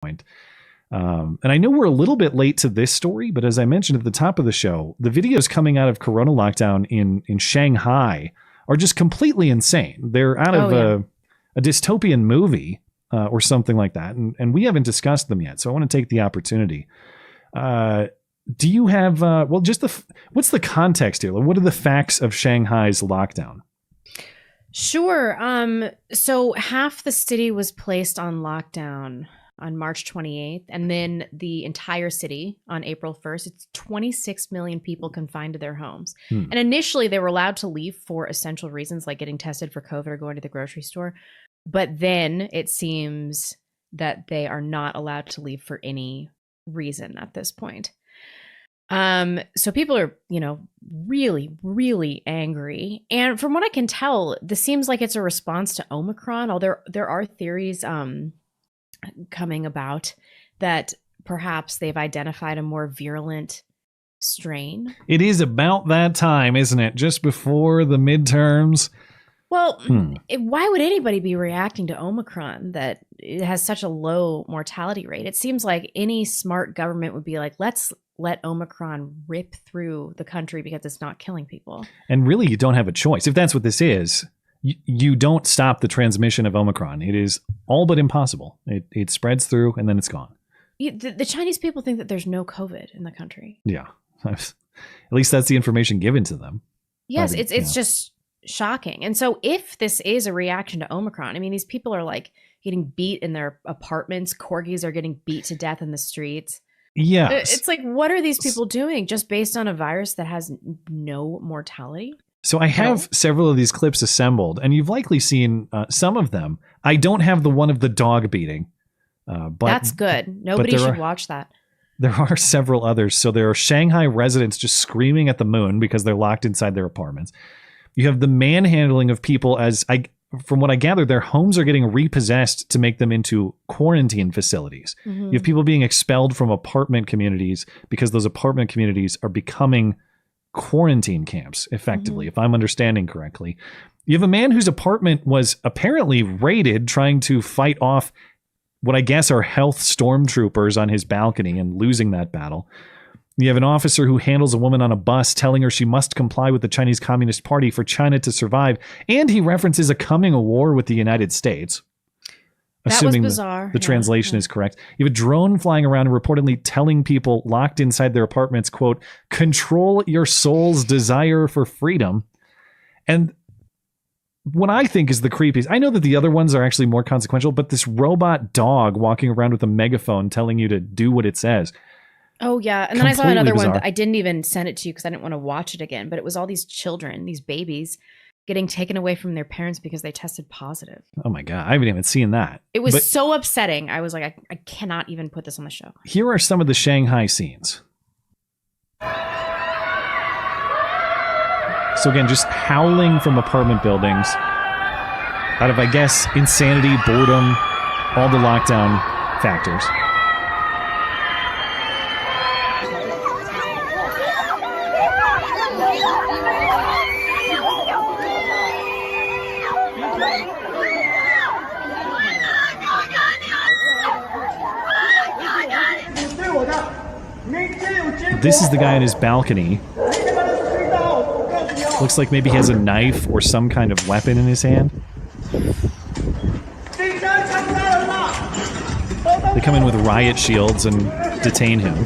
point. And I know we're a little bit late to this story, but as I mentioned at the top of the show, the videos coming out of Corona lockdown in Shanghai are just completely insane. They're out of a dystopian movie or something like that. And we haven't discussed them yet. So I want to take the opportunity. Do you have, what's the context here? What are the facts of Shanghai's lockdown? Sure. So half the city was placed on lockdown on March 28th, and then the entire city on April 1st. It's 26 million people confined to their homes. And initially they were allowed to leave for essential reasons like getting tested for COVID or going to the grocery store. But then it seems that they are not allowed to leave for any reason at this point. So people are, really, really angry. And from what I can tell, this seems like it's a response to Omicron. Although there are theories coming about that perhaps they've identified a more virulent strain. It is about that time, isn't it? Just before the midterms. Well, why would anybody be reacting to Omicron that it has such a low mortality rate? It seems like any smart government would be like, let's let Omicron rip through the country because it's not killing people. And really, you don't have a choice. If that's what this is, you don't stop the transmission of Omicron. It is all but impossible. It spreads through and then it's gone. The Chinese people think that there's no COVID in the country. Yeah. At least that's the information given to them. Yes, it's just shocking. And so if this is a reaction to Omicron, I mean, these people are like getting beat in their apartments. Corgis are getting beat to death in the streets. Yeah. It's like, what are these people doing just based on a virus that has no mortality? So I have several of these clips assembled, and you've likely seen some of them. I don't have the one of the dog beating. But that's good. Nobody should watch that. There are several others. So there are Shanghai residents just screaming at the moon because they're locked inside their apartments. You have the manhandling of people from what I gather, their homes are getting repossessed to make them into quarantine facilities. Mm-hmm. You have people being expelled from apartment communities because those apartment communities are becoming quarantine camps, effectively, if I'm understanding correctly. You have a man whose apartment was apparently raided trying to fight off what I guess are health stormtroopers on his balcony and losing that battle. You have an officer who handles a woman on a bus telling her she must comply with the Chinese Communist Party for China to survive. And he references a coming war with the United States. Assuming the translation is correct. You have a drone flying around and reportedly telling people locked inside their apartments, quote, control your soul's desire for freedom. And what I think is the creepiest, I know that the other ones are actually more consequential, but this robot dog walking around with a megaphone telling you to do what it says. Oh, yeah. And then I saw another one that I didn't even send it to you because I didn't want to watch it again. But it was all these children, these babies, getting taken away from their parents because they tested positive. Oh, my God. I haven't even seen that. It was so upsetting. I was like, I cannot even put this on the show. Here are some of the Shanghai scenes. So again, just howling from apartment buildings out of, I guess, insanity, boredom, all the lockdown factors. This is the guy on his balcony. Looks like maybe he has a knife or some kind of weapon in his hand. They come in with riot shields and detain him.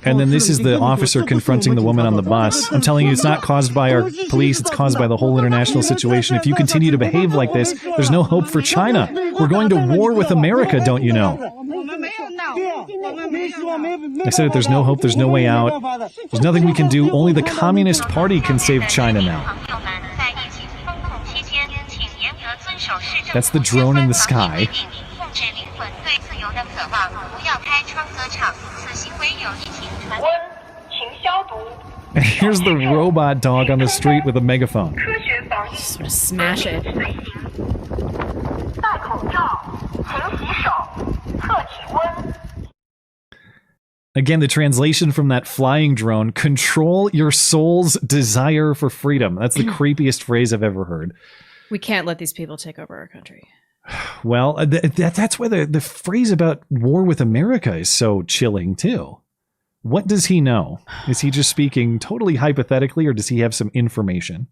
And then this is the officer confronting the woman on the bus. I'm telling you, it's not caused by our police. It's caused by the whole international situation. If you continue to behave like this, there's no hope for China. We're going to war with America, don't you know? I said that there's no hope, there's no way out. There's nothing we can do. Only the Communist Party can save China now. That's the drone in the sky. And here's the robot dog on the street with a megaphone. Just want to smash it. Again, the translation from that flying drone, control your soul's desire for freedom. That's the creepiest phrase I've ever heard. We can't let these people take over our country. Well, that's why the phrase about war with America is so chilling, too. What does he know? Is he just speaking totally hypothetically, or does he have some information?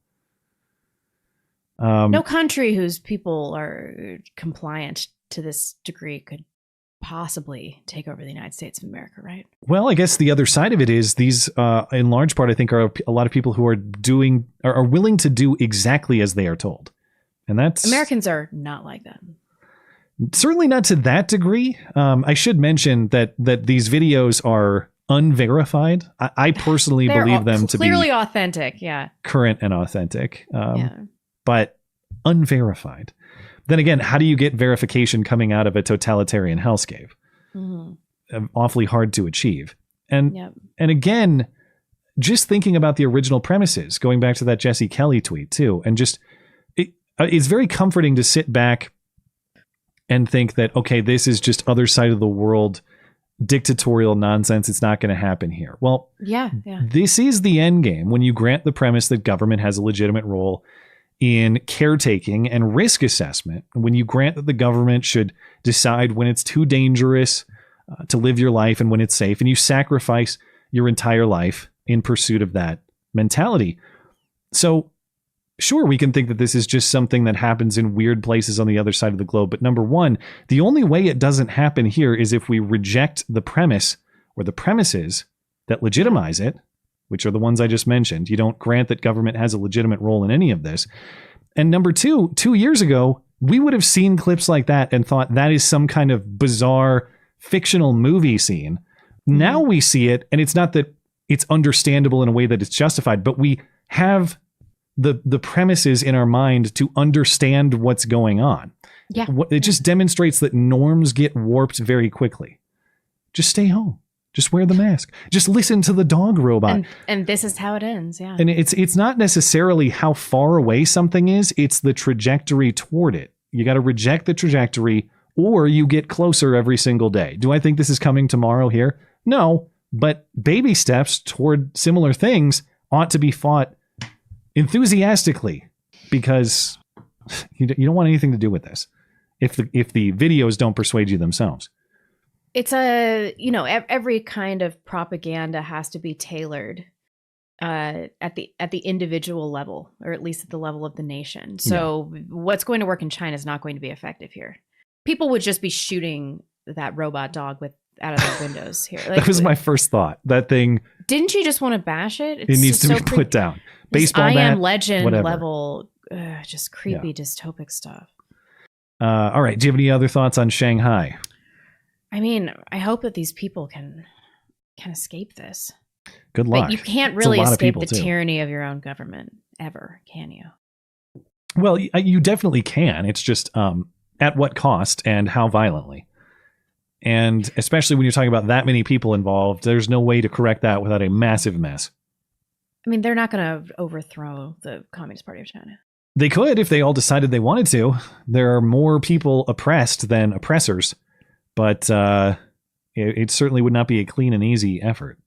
No country whose people are compliant to this degree could possibly take over the United States of America, right? Well, I guess the other side of it is these, in large part, I think, are a lot of people who are willing to do exactly as they are told. And that's Americans are not like that. Certainly not to that degree. I should mention that these videos are unverified. I personally believe them to be clearly authentic. Yeah. Current and authentic. But unverified. Then again, how do you get verification coming out of a totalitarian hellscape? Awfully hard to achieve. And again, just thinking about the original premises, going back to that Jesse Kelly tweet too, and just it's very comforting to sit back and think that, okay, this is just other side of the world dictatorial nonsense. It's not going to happen here. Well, this is the end game when you grant the premise that government has a legitimate role in caretaking and risk assessment. When you grant that the government should decide when it's too dangerous to live your life and when it's safe, and you sacrifice your entire life in pursuit of that mentality. So sure, we can think that this is just something that happens in weird places on the other side of the globe. But number one, the only way it doesn't happen here is if we reject the premise or the premises that legitimize it, which are the ones I just mentioned. You don't grant that government has a legitimate role in any of this. And number two, 2 years ago, we would have seen clips like that and thought that is some kind of bizarre fictional movie scene. Now we see it, and it's not that it's understandable in a way that it's justified, but we have the premises in our mind to understand what's going on. Yeah. It just demonstrates that norms get warped very quickly. Just stay home. Just wear the mask. Just listen to the dog robot. And this is how it ends. Yeah. And it's not necessarily how far away something is. It's the trajectory toward it. You got to reject the trajectory, or you get closer every single day. Do I think this is coming tomorrow here? No, but baby steps toward similar things ought to be fought enthusiastically, because you don't want anything to do with this if the videos don't persuade you themselves. It's every kind of propaganda has to be tailored at the individual level, or at least at the level of the nation. So what's going to work in China is not going to be effective here. People would just be shooting that robot dog out of their windows here. Like, that was my first thought. That thing. Didn't you just want to bash it? It needs to be put down. Baseball I bat, Am Legend whatever. Level, just creepy dystopic stuff. All right. Do you have any other thoughts on Shanghai? I mean, I hope that these people can escape this. Good luck. But you can't really escape the tyranny of your own government ever, can you? Well, you definitely can. It's just at what cost and how violently. And especially when you're talking about that many people involved, there's no way to correct that without a massive mess. I mean, they're not going to overthrow the Communist Party of China. They could if they all decided they wanted to. There are more people oppressed than oppressors. But it certainly would not be a clean and easy effort.